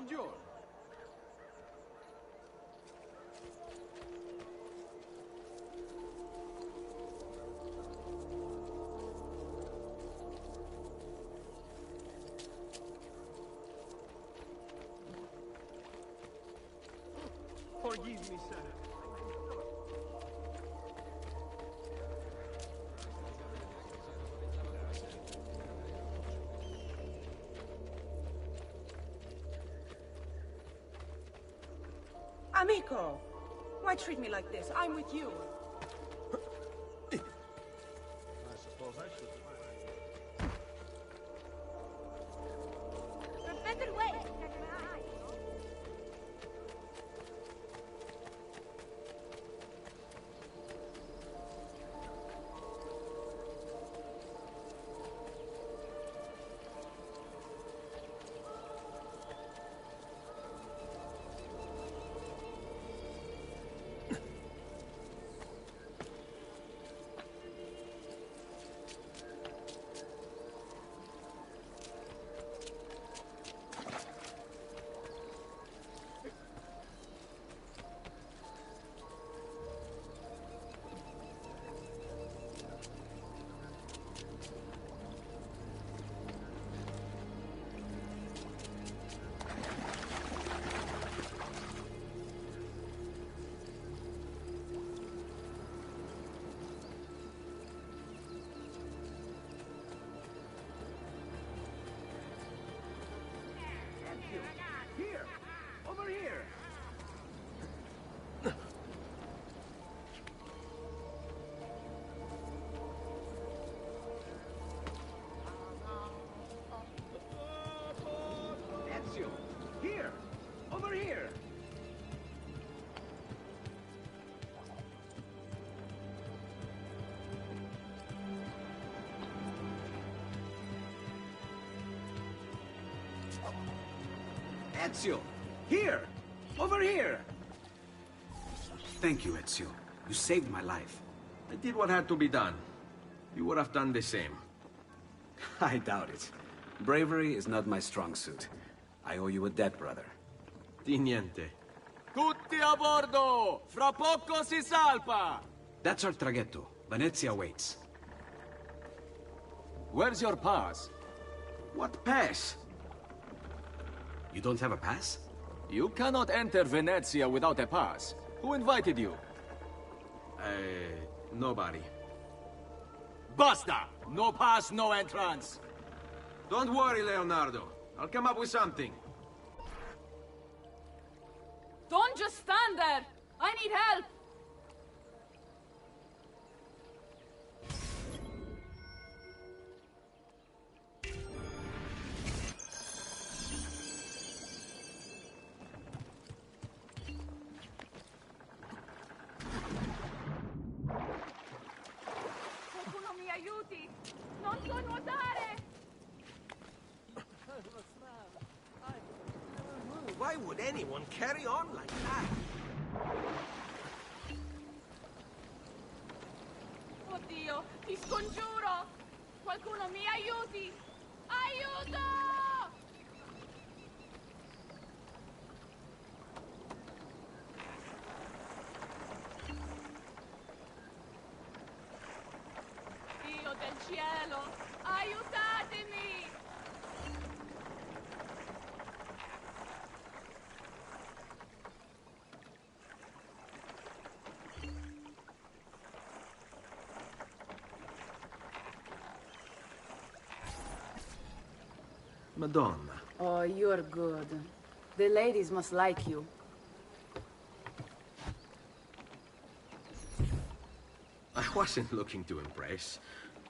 Buongiorno. Forgive me, sir. Amico! Why treat me like this? I'm with you. I suppose I should. A better way. Here! Over here! Ezio! Here! Over here! Ezio! Here! Over here! Thank you, Ezio. You saved my life. I did what had to be done. You would have done the same. I doubt it. Bravery is not my strong suit. I owe you a debt, brother. Di niente. Tutti a bordo! Fra poco si salpa! That's our traghetto. Venezia waits. Where's your pass? What pass? You don't have a pass? You cannot enter Venezia without a pass. Who invited you? Nobody. Basta! No pass, no entrance! Don't worry, Leonardo. I'll come up with something. Don't just stand there. I need help. Qualcuno mi aiuti. Non so nuotare. Why would anyone carry on like that? Oddio, ti scongiuro! Qualcuno mi aiuti! Aiuto! Dio del cielo, aiutatemi! Madonna. Oh, you're good. The ladies must like you. I wasn't looking to impress.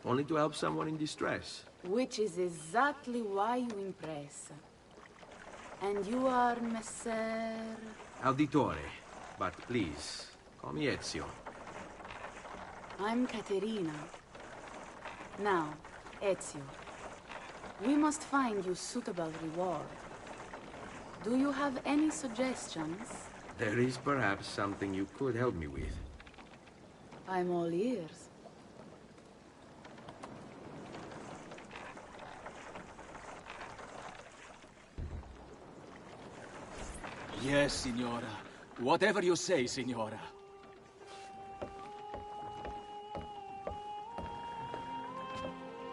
Only to help someone in distress. Which is exactly why you impress. And you are Messer... Auditore. But please, call me Ezio. I'm Caterina. Now, Ezio. We must find you suitable reward. Do you have any suggestions? There is perhaps something you could help me with. I'm all ears. Yes, Signora. Whatever you say, Signora.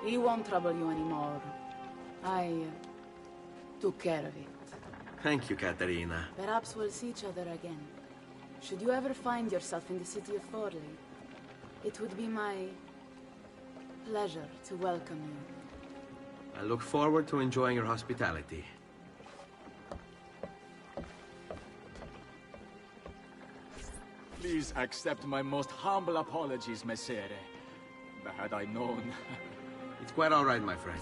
He won't trouble you anymore. I took care of it. Thank you, Caterina. Perhaps we'll see each other again. Should you ever find yourself in the city of Forli, it would be my pleasure to welcome you. I look forward to enjoying your hospitality. Please accept my most humble apologies, Messere. Had I known... It's quite all right, my friend.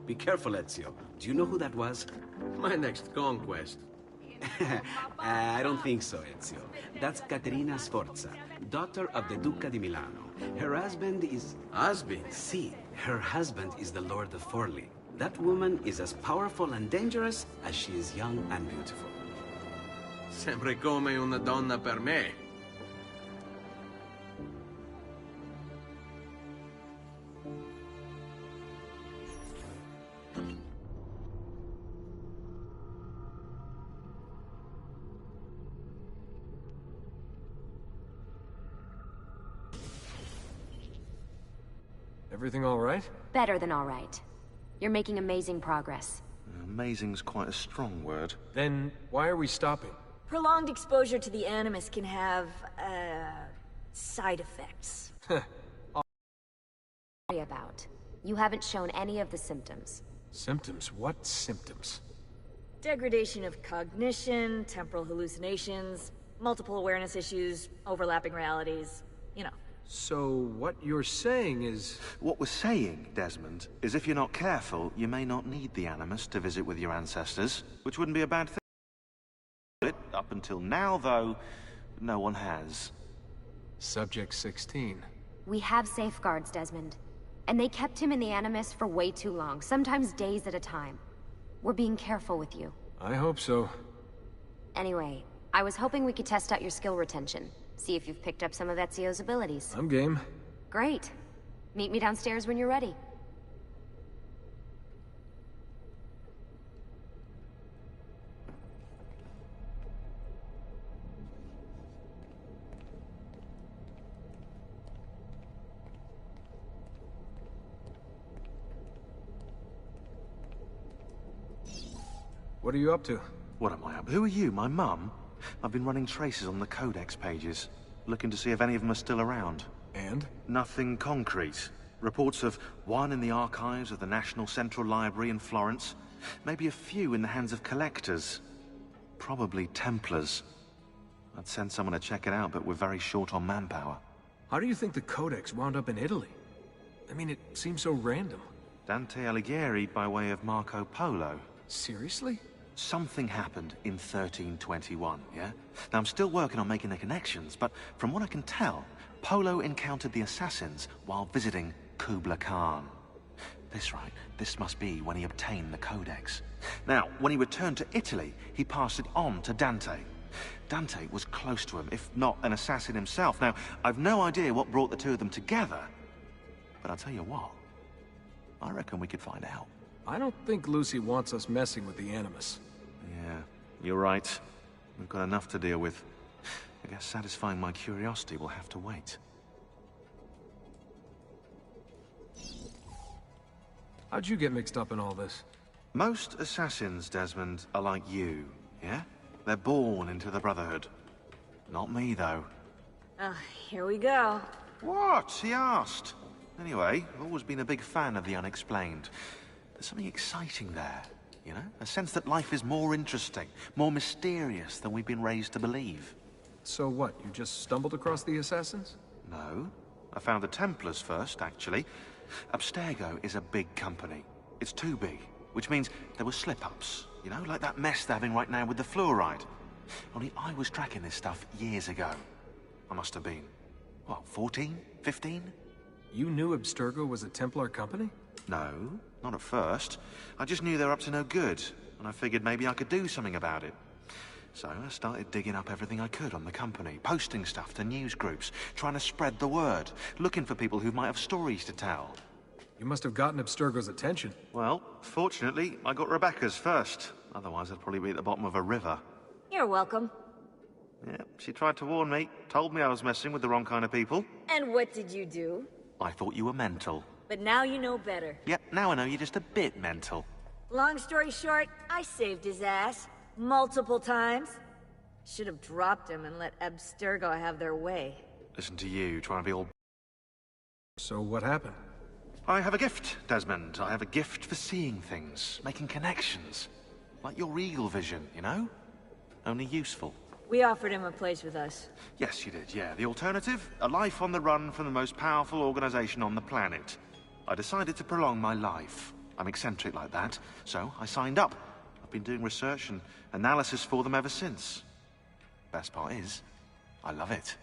Be careful, Ezio. Do you know who that was? My next conquest. I don't think so, Ezio. That's Caterina Sforza, daughter of the Duca di Milano. Her husband is... Husband? See, her husband is the Lord of Forli. That woman is as powerful and dangerous as she is young and beautiful. Sempre come una donna per me. Everything all right? Better than all right. You're making amazing progress. Amazing's quite a strong word. Then why are we stopping? Prolonged exposure to the Animus can have, side effects. Worry about. You haven't shown any of the symptoms. Symptoms? What symptoms? Degradation of cognition, temporal hallucinations, multiple awareness issues, overlapping realities, you know. So what you're saying is... What we're saying, Desmond, is if you're not careful, you may not need the Animus to visit with your ancestors, which wouldn't be a bad thing. Up until now, though, no one has. Subject 16. We have safeguards, Desmond. And they kept him in the Animus for way too long, sometimes days at a time. We're being careful with you. I hope so. Anyway, I was hoping we could test out your skill retention. See if you've picked up some of Ezio's abilities. I'm game. Great. Meet me downstairs when you're ready. What are you up to? What am I up? Who are you, my mum? I've been running traces on the Codex pages, looking to see if any of them are still around. And? Nothing concrete. Reports of one in the archives of the National Central Library in Florence. Maybe a few in the hands of collectors. Probably Templars. I'd send someone to check it out, but we're very short on manpower. How do you think the Codex wound up in Italy? I mean, it seems so random. Dante Alighieri by way of Marco Polo. Seriously? Something happened in 1321, yeah? Now, I'm still working on making the connections, but from what I can tell, Polo encountered the assassins while visiting Kubla Khan. This must be when he obtained the Codex. Now, when he returned to Italy, he passed it on to Dante. Dante was close to him, if not an assassin himself. Now, I've no idea what brought the two of them together, but I'll tell you what, I reckon we could find out. I don't think Lucy wants us messing with the Animus. Yeah, you're right. We've got enough to deal with. I guess satisfying my curiosity will have to wait. How'd you get mixed up in all this? Most assassins, Desmond, are like you, yeah? They're born into the Brotherhood. Not me, though. Here we go. What? He asked. Anyway, I've always been a big fan of the unexplained. There's something exciting there, you know? A sense that life is more interesting, more mysterious than we've been raised to believe. So what, you just stumbled across the assassins? No. I found the Templars first, actually. Abstergo is a big company. It's too big, which means there were slip-ups, you know, like that mess they're having right now with the fluoride. Only I was tracking this stuff years ago. I must have been, what, 14? 15? You knew Abstergo was a Templar company? No, not at first. I just knew they were up to no good, and I figured maybe I could do something about it. So I started digging up everything I could on the company, posting stuff to news groups, trying to spread the word, looking for people who might have stories to tell. You must have gotten Abstergo's attention. Well, fortunately, I got Rebecca's first. Otherwise, I'd probably be at the bottom of a river. You're welcome. Yeah, she tried to warn me, told me I was messing with the wrong kind of people. And what did you do? I thought you were mental. But now you know better. Yep, now I know you're just a bit mental. Long story short, I saved his ass. Multiple times. Should have dropped him and let Abstergo have their way. Listen to you, trying to be all... So what happened? I have a gift, Desmond. I have a gift for seeing things, making connections. Like your eagle vision, you know? Only useful. We offered him a place with us. Yes, you did, yeah. The alternative? A life on the run from the most powerful organization on the planet. I decided to prolong my life. I'm eccentric like that, so I signed up. I've been doing research and analysis for them ever since. Best part is, I love it.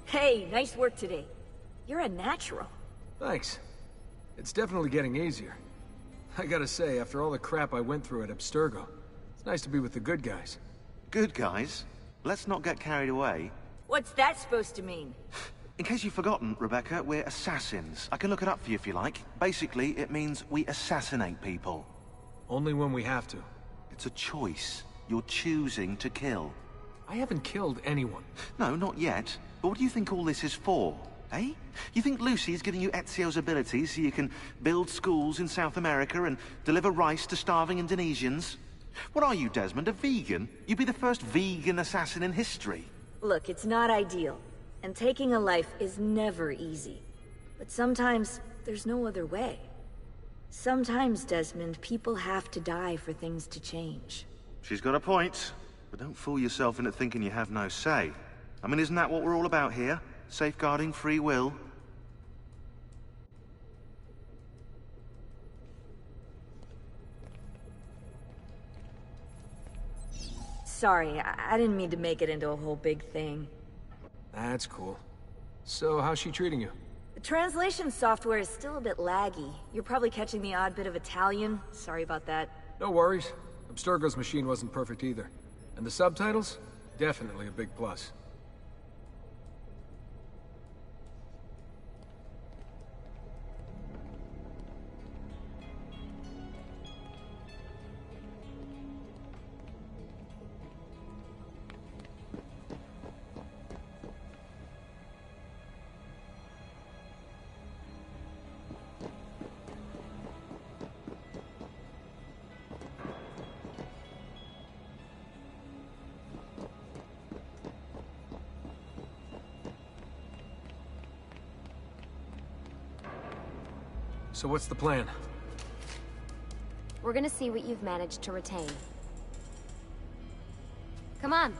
Hey, nice work today. You're a natural. Thanks. It's definitely getting easier. I gotta say, after all the crap I went through at Abstergo, it's nice to be with the good guys. Good guys? Let's not get carried away. What's that supposed to mean? In case you've forgotten, Rebecca, we're assassins. I can look it up for you if you like. Basically, it means we assassinate people. Only when we have to. It's a choice. You're choosing to kill. I haven't killed anyone. No, not yet. But what do you think all this is for, eh? You think Lucy's giving you Ezio's abilities so you can build schools in South America and deliver rice to starving Indonesians? What are you, Desmond, a vegan? You'd be the first vegan assassin in history. Look, it's not ideal. And taking a life is never easy. But sometimes, there's no other way. Sometimes, Desmond, people have to die for things to change. She's got a point. But don't fool yourself into thinking you have no say. I mean, isn't that what we're all about here? Safeguarding free will? Sorry, I didn't mean to make it into a whole big thing. That's cool. So, how's she treating you? The translation software is still a bit laggy. You're probably catching the odd bit of Italian. Sorry about that. No worries. Abstergo's machine wasn't perfect either. And the subtitles? Definitely a big plus. So what's the plan? We're gonna see what you've managed to retain. Come on.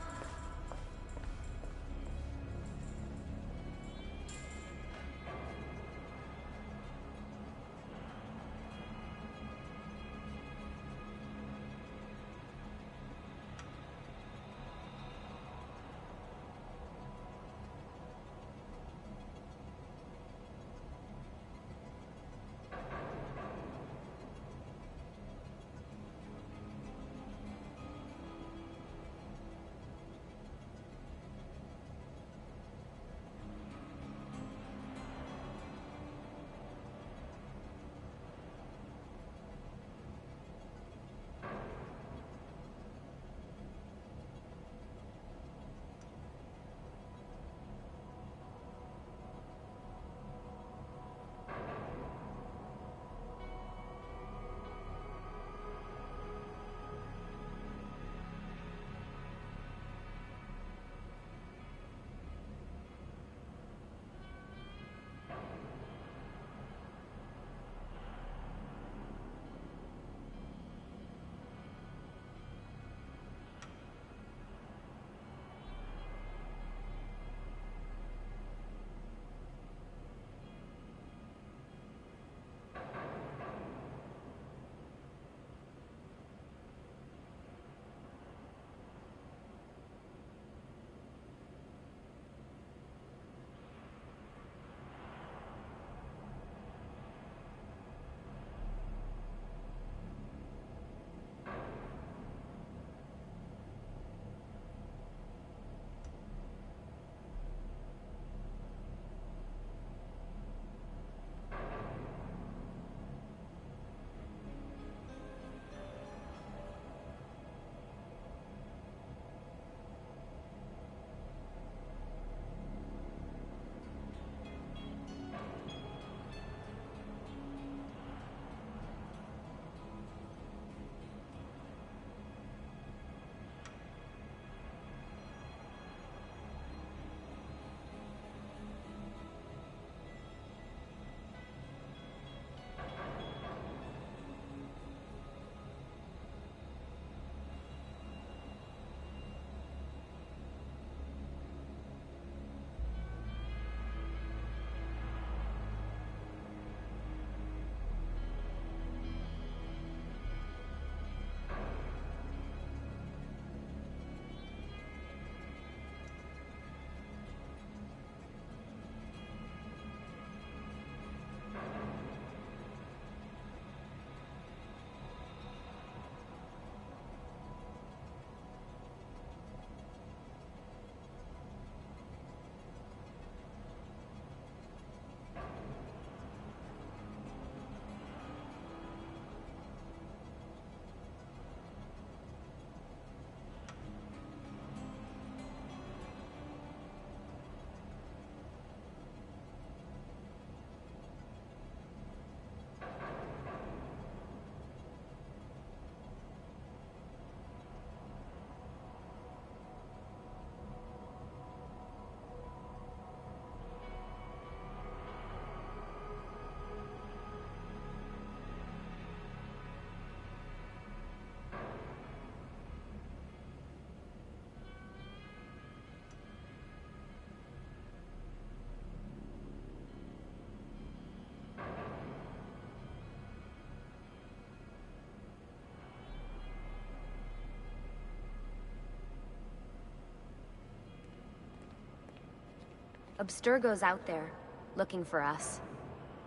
Abstergo's out there, looking for us.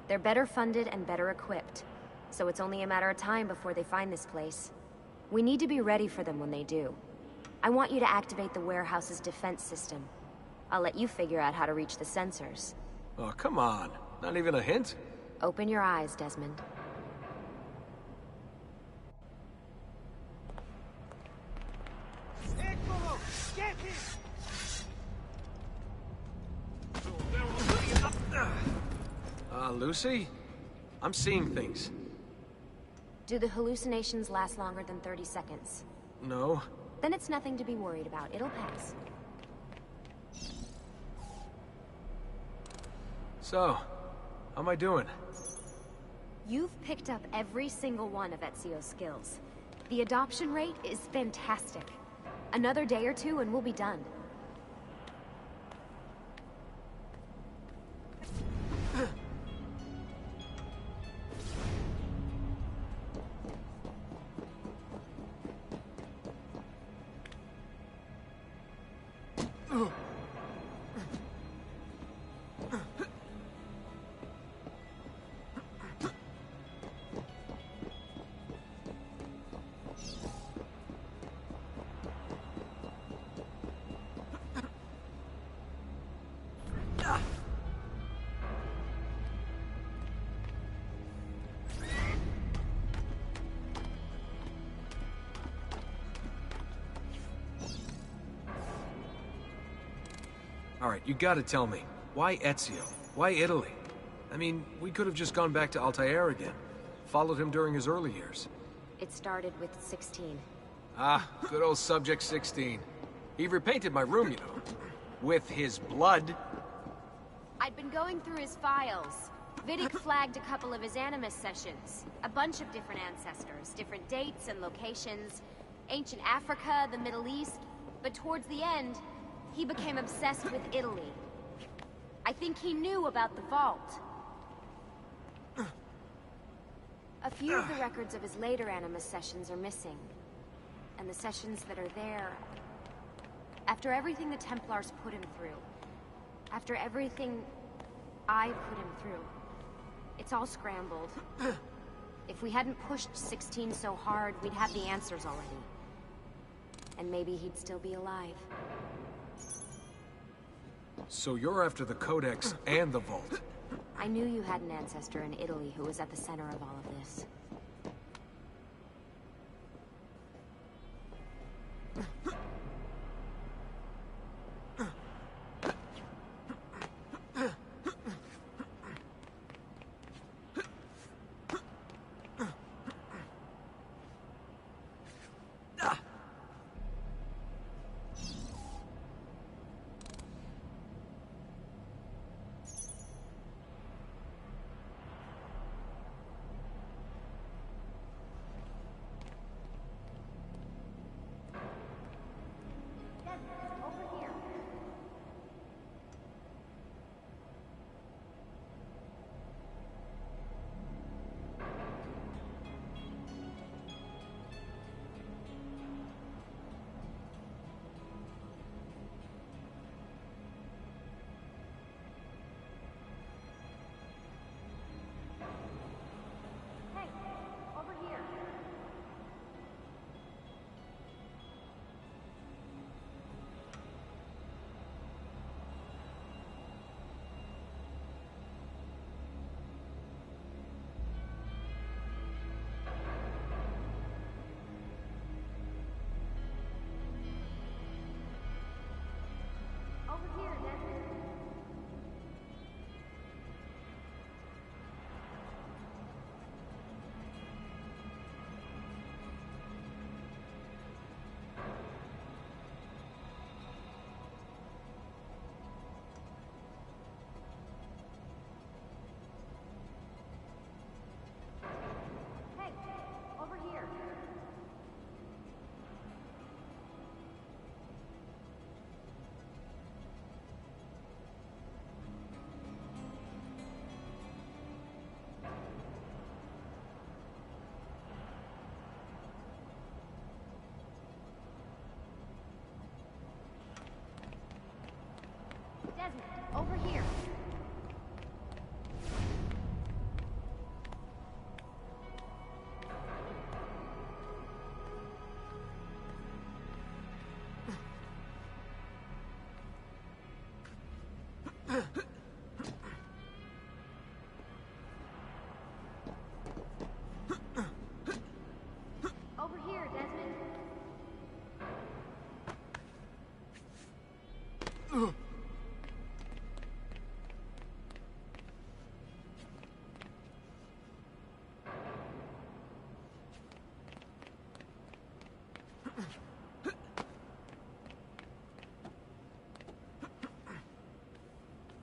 They're better funded and better equipped, so it's only a matter of time before they find this place. We need to be ready for them when they do. I want you to activate the warehouse's defense system. I'll let you figure out how to reach the sensors. Oh, come on. Not even a hint? Open your eyes, Desmond. Lucy? I'm seeing things. Do the hallucinations last longer than 30 seconds? No. Then it's nothing to be worried about. It'll pass. So, how am I doing? You've picked up every single one of Ezio's skills. The adoption rate is fantastic. Another day or two and we'll be done. Alright, you gotta tell me. Why Ezio? Why Italy? I mean, we could have just gone back to Altair again. Followed him during his early years. It started with 16. Ah, good old Subject 16. He repainted my room, you know. With his blood. I'd been going through his files. Vidic flagged a couple of his Animus sessions. A bunch of different ancestors, different dates and locations. Ancient Africa, the Middle East. But towards the end, he became obsessed with Italy. I think he knew about the vault. A few of the records of his later Animus sessions are missing. And the sessions that are there... After everything the Templars put him through, after everything I put him through, it's all scrambled. If we hadn't pushed 16 so hard, we'd have the answers already. And maybe he'd still be alive. So you're after the Codex and the Vault. I knew you had an ancestor in Italy who was at the center of all of this.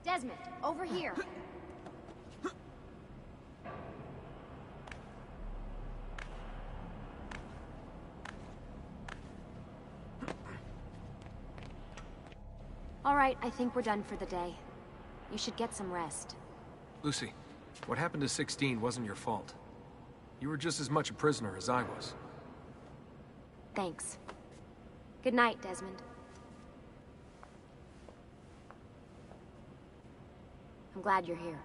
Desmond, over here. All right, I think we're done for the day. You should get some rest. Lucy, what happened to 16 wasn't your fault. You were just as much a prisoner as I was. Thanks. Good night, Desmond. I'm glad you're here.